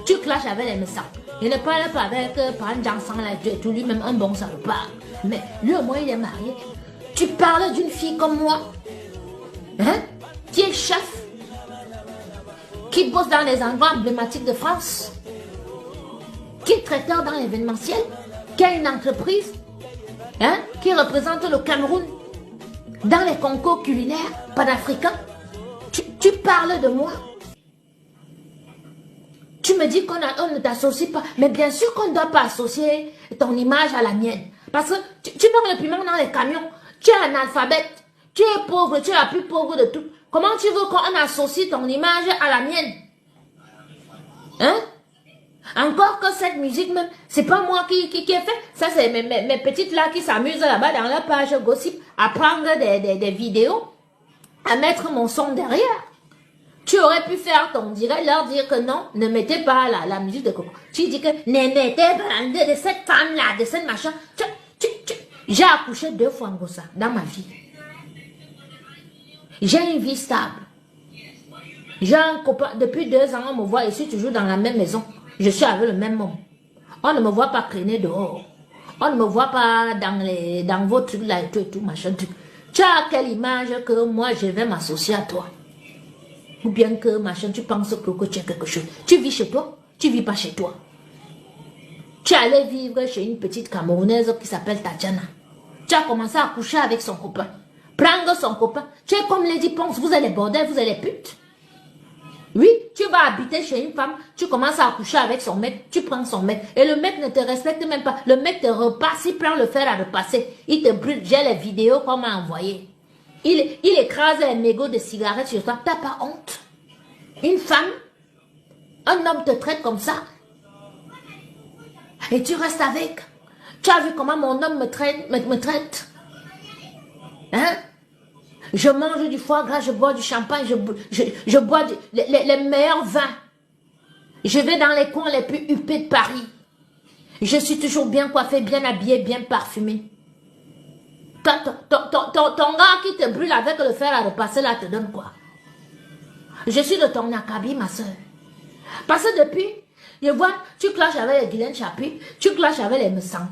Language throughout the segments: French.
Tu clashes avec les médecins. Il ne parle pas avec Pan Jansan, tout lui-même un bon salopard. Mais lui au moins il est marié. Tu parles d'une fille comme moi, hein, qui est chef, qui bosse dans les endroits emblématiques de France, qui est traiteur dans l'événementiel, qui a une entreprise, hein, qui représente le Cameroun dans les concours culinaires panafricains. Tu parles de moi. Tu me dis qu'on ne t'associe pas. Mais bien sûr qu'on ne doit pas associer ton image à la mienne. Parce que tu manges le piment dans les camions. Tu es analphabète. Tu es pauvre. Tu es la plus pauvre de tout. Comment tu veux qu'on associe ton image à la mienne? Hein? Encore que cette musique même, c'est pas moi qui ai fait. Ça, c'est mes petites là qui s'amusent là-bas dans la page gossip à prendre des vidéos, à mettre mon son derrière. Tu aurais pu faire ton direct, leur dire que non, ne mettez pas la musique de Coco. Tu dis que ne mettez pas de cette femme-là, de cette machin. J'ai accouché 2 fois en Gossa dans ma vie. J'ai une vie stable. J'ai un copain, depuis 2 ans, on me voit, je suis toujours dans la même maison. Je suis avec le même homme. On ne me voit pas traîner dehors. On ne me voit pas dans vos trucs là et tout, machin truc. Tu as quelle image que moi je vais m'associer à toi? Ou bien que machin, tu penses que tu as quelque chose. Tu vis chez toi, tu vis pas chez toi. Tu es allé vivre chez une petite Camerounaise qui s'appelle Tadjana. Tu as commencé à coucher avec son copain. Prendre son copain. Tu es comme Lady Ponce, vous êtes les bordels, vous êtes les putes. Oui, tu vas habiter chez une femme, tu commences à coucher avec son mec, tu prends son mec. Et le mec ne te respecte même pas. Le mec te repasse, il prend le fer à repasser. Il te brûle, j'ai les vidéos qu'on m'a envoyées. Il écrase les mégots de cigarettes sur toi. T'as pas honte? Une femme, un homme te traite comme ça. Et tu restes avec. Tu as vu comment mon homme me traite? Hein? Je mange du foie gras, je bois du champagne, je bois les meilleurs vins. Je vais dans les coins les plus huppés de Paris. Je suis toujours bien coiffée, bien habillée, bien parfumée. Ton gars qui te brûle avec le fer à repasser là te donne quoi? Je suis de ton acabit, ma soeur. Parce que depuis, je vois, tu clashes avec les Guylaine Chapuis, tu clashes avec les Messang,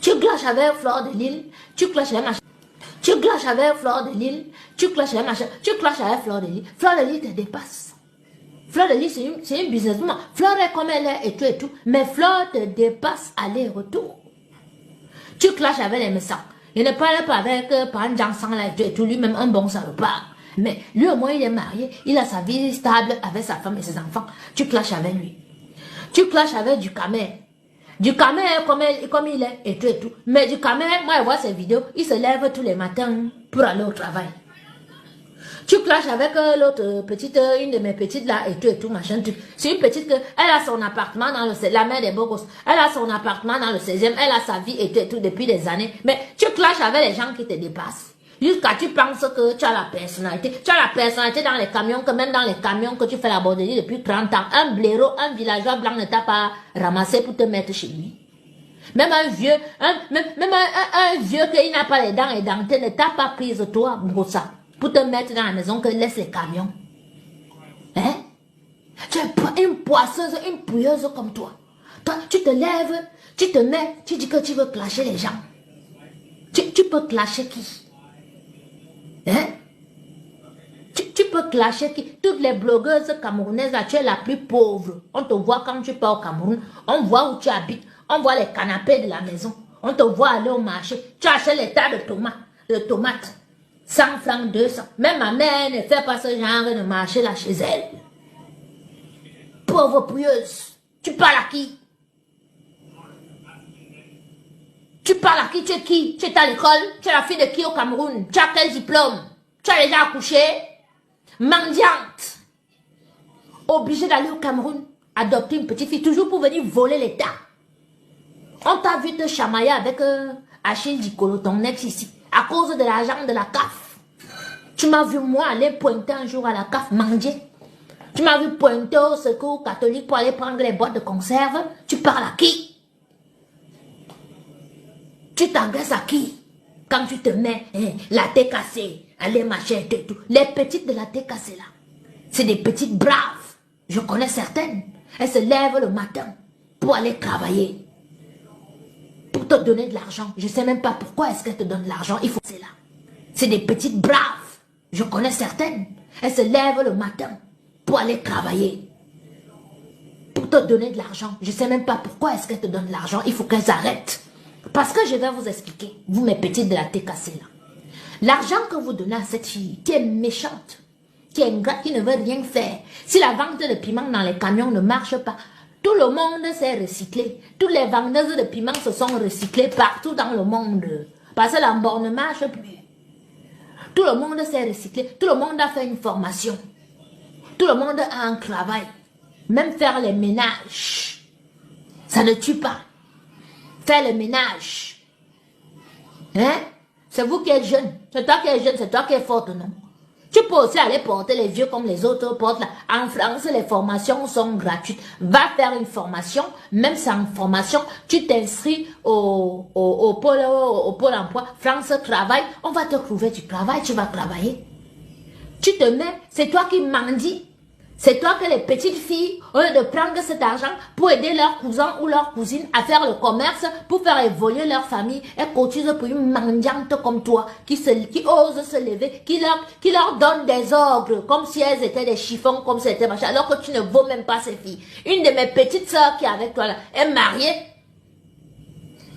tu clashes avec Fleur de Lille, tu clashes avec machin. Tu clashes avec Fleur de Lille, tu clashes avec machin, tu clashes avec Fleur de Lille. Fleur de Lille te dépasse. Fleur de Lille, c'est une businesswoman. Fleur est comme elle est et tout. Mais Fleur te dépasse aller-retour. Tu clashes avec les Messang. Il ne parle pas avec Pan Jansan et tout, lui-même un bon salopard. Mais lui au moins il est marié, il a sa vie stable avec sa femme et ses enfants. Tu clashes avec lui. Tu clashes avec du Camer. Du Camer comme il est et tout. Mais du Camer, moi je vois ses vidéos, il se lève tous les matins pour aller au travail. Tu clashes avec l'autre petite, une de mes petites là et tout machin. C'est une petite elle a son appartement dans la mère des beaux gosses. Elle a son appartement dans le 16e, elle a sa vie et tout depuis des années. Mais tu clashes avec les gens qui te dépassent. Jusqu'à tu penses que tu as la personnalité. Tu as la personnalité dans les camions, que même dans les camions que tu fais la borderie depuis 30 ans. Un blaireau, un villageois blanc ne t'a pas ramassé pour te mettre chez lui. Même un vieux, même un vieux qui n'a pas les dents et dentées ne t'a pas prise toi, brossa, pour te mettre dans la maison que laisse les camions. Hein? Tu es une poisseuse, une pouilleuse comme toi. Toi, tu te lèves, tu te mets, tu dis que tu veux clasher les gens. Tu peux clasher qui? Hein? Tu peux clasher qui? Toutes les blogueuses camerounaises, là, tu es la plus pauvre. On te voit quand tu pars au Cameroun. On voit où tu habites. On voit les canapés de la maison. On te voit aller au marché. Tu achètes les tas de tomates. 100 francs, 200. Même ma mère ne fait pas ce genre de marché là chez elle. Pauvre pouilleuse. Tu parles à qui? Tu parles à qui? Tu es qui? Tu es à l'école? Tu es la fille de qui au Cameroun? Tu as quel diplôme? Tu as déjà accouché? Mendiante. Obligée d'aller au Cameroun, adopter une petite fille, toujours pour venir voler l'État. On t'a vu te chamailler avec Achille Dikolo, ton ex ici, à cause de l'argent de la CAF. Tu m'as vu moi aller pointer un jour à la CAF, mendier. Tu m'as vu pointer au secours catholique pour aller prendre les boîtes de conserve. Tu parles à qui? Tu t'engages à qui? Quand tu te mets la tête cassée, aller marcher et tout. Les petites de la tête cassée là, c'est des petites braves. Je connais certaines. elles se lèvent le matin pour aller travailler, pour te donner de l'argent. Je ne sais même pas pourquoi est-ce qu'elles te donnent de l'argent. Il faut c'est là. C'est des petites braves. Je connais certaines. Elles se lèvent le matin pour aller travailler, pour te donner de l'argent. Je ne sais même pas pourquoi est-ce qu'elles te donnent de l'argent. Il faut qu'elles arrêtent. Parce que je vais vous expliquer, vous mes petites de la tête cassée là. L'argent que vous donnez à cette fille qui est méchante, qui est ingrate, qui ne veut rien faire. Si la vente de piment dans les camions ne marche pas, tout le monde s'est recyclé. Toutes les vendeuses de piment se sont recyclées partout dans le monde. Parce que l'embord ne marche plus. Tout le monde s'est recyclé. Tout le monde a fait une formation. Tout le monde a un travail. Même faire les ménages. Ça ne tue pas. Faire le ménage. Hein? C'est vous qui êtes jeune. C'est toi qui es jeune, c'est toi qui es forte, non? Tu peux aussi aller porter les vieux comme les autres portent là. En France, les formations sont gratuites. Va faire une formation, même sans formation, tu t'inscris au pôle emploi. France Travail, on va te trouver du travail, tu vas travailler. Tu te mets, c'est toi qui mendie. C'est toi que les petites filles, au lieu de prendre cet argent pour aider leurs cousins ou leurs cousines à faire le commerce, pour faire évoluer leur famille, elles cotisent pour une mendiante comme toi, qui ose se lever, qui leur donne des ordres, comme si elles étaient des chiffons, comme si elles étaient machin, alors que tu ne vaux même pas ces filles. Une de mes petites sœurs qui est avec toi là, est mariée.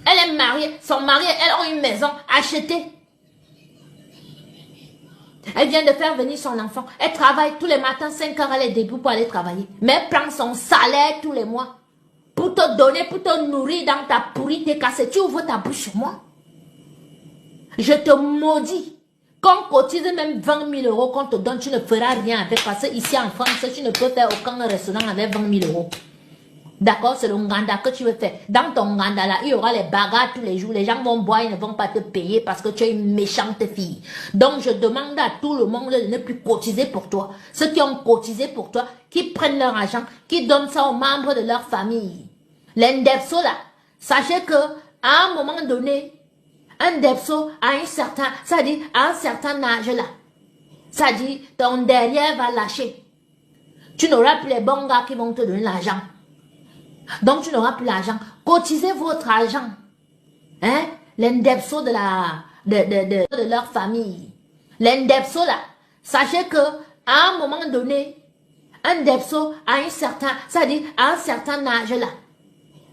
Elle est mariée, son mari, elles ont une maison achetée. Elle vient de faire venir son enfant. Elle travaille tous les matins, 5 heures, elle est debout pour aller travailler. Mais elle prend son salaire tous les mois. Pour te donner, pour te nourrir dans ta pourrie, t'es cassé. Tu ouvres ta bouche sur moi. Je te maudis. Qu'on cotise même 20 000 euros qu'on te donne, tu ne feras rien avec. Parce que ici en France, tu ne peux faire aucun restaurant avec 20 000 euros. D'accord, c'est le Nganda que tu veux faire. Dans ton Nganda là, il y aura les bagarres tous les jours. Les gens vont boire, ils ne vont pas te payer parce que tu es une méchante fille. Donc je demande à tout le monde de ne plus cotiser pour toi. Ceux qui ont cotisé pour toi, qui prennent leur argent, qui donnent ça aux membres de leur famille. L'Indepso là, sachez que à un moment donné, un Depso à un certain, ça dit à un certain âge là, ça dit ton derrière va lâcher. Tu n'auras plus les bons gars qui vont te donner l'argent. Donc tu n'auras plus l'argent. Cotisez votre argent. Hein? L'Indepso de leur famille. L'Indepso là. Sachez que à un moment donné, un Depso à un certain, ça dit à un certain âge là.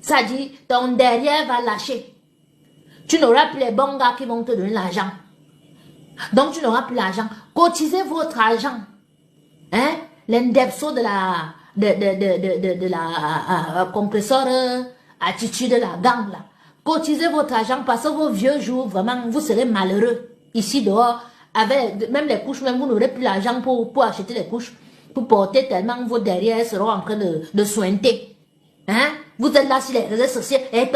Ça dit ton derrière va lâcher. Tu n'auras plus les bons gars qui vont te donner l'argent. Donc tu n'auras plus l'argent. Cotisez votre argent. Hein? L'Indepso de la compresseur attitude de la gang là. Cotisez votre argent parce que vos vieux jours, vraiment, vous serez malheureux. Ici dehors, avec même les couches, même vous n'aurez plus l'argent pour acheter les couches, pour porter tellement vos derrière seront en train de sointer. Hein? Vous êtes là sur les réseaux sociaux, et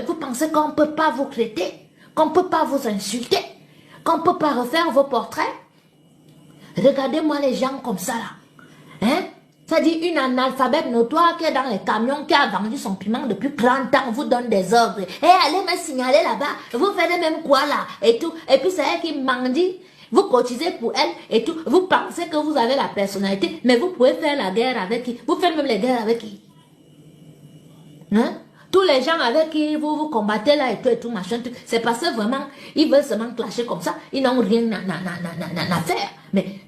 vous pensez qu'on ne peut pas vous traiter, qu'on ne peut pas vous insulter, qu'on ne peut pas refaire vos portraits? Regardez-moi les gens comme ça là. Hein? Ça dit une analphabète notoire qui est dans les camions, qui a vendu son piment depuis 30 ans, vous donne des ordres. Et allez me signaler là-bas, vous faites même quoi là, et tout. Et puis c'est elle qui mendie, vous cotisez pour elle, et tout. Vous pensez que vous avez la personnalité, mais vous pouvez faire la guerre avec qui? Vous faites même les guerres avec qui? Hein? Tous les gens avec qui vous combattez là et tout machin, c'est parce que vraiment, ils veulent seulement clasher comme ça, ils n'ont rien à faire. Mais,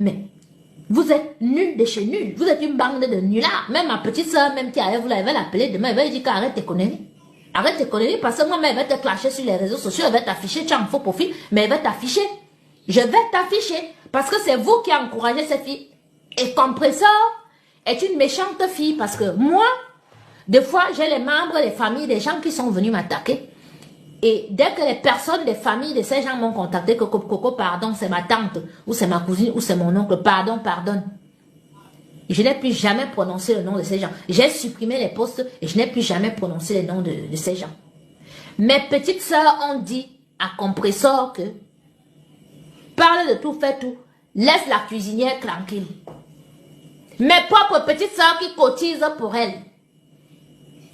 vous êtes nuls de chez nuls. Vous êtes une bande de nullards. Même ma petite soeur, même qui arrive, vous l'avez l'appeler demain, elle va lui dire qu'arrête tes conneries. Arrête tes conneries parce que moi, elle va te clasher sur les réseaux sociaux, elle va t'afficher, tu as un faux profil, mais elle va t'afficher. Je vais t'afficher parce que c'est vous qui encouragez cette fille. Et Compresseur est une méchante fille parce que moi, des fois, j'ai les membres des familles des gens qui sont venus m'attaquer. Et dès que les personnes des familles de ces gens m'ont contacté, que Coco, pardon, c'est ma tante, ou c'est ma cousine, ou c'est mon oncle, pardon. Je n'ai plus jamais prononcé le nom de ces gens. J'ai supprimé les posts et je n'ai plus jamais prononcé le nom de ces gens. Mes petites sœurs ont dit à Compresseur que parle de tout, fais tout, laisse la cuisinière tranquille. Mes propres petites sœurs qui cotisent pour elle,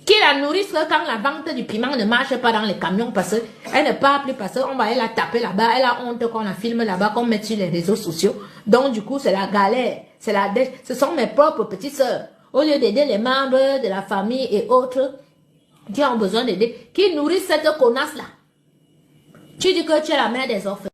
qui la nourrissent quand la vente du piment ne marche pas dans les camions parce qu'elle ne part plus, parce qu'on va aller la taper là-bas, elle a honte qu'on la filme là-bas, qu'on met sur les réseaux sociaux. Donc du coup, c'est la galère, c'est la dèche. Ce sont mes propres petites sœurs. au lieu d'aider les membres de la famille et autres qui ont besoin d'aider, qui nourrissent cette connasse-là. Tu dis que tu es la mère des orphelins.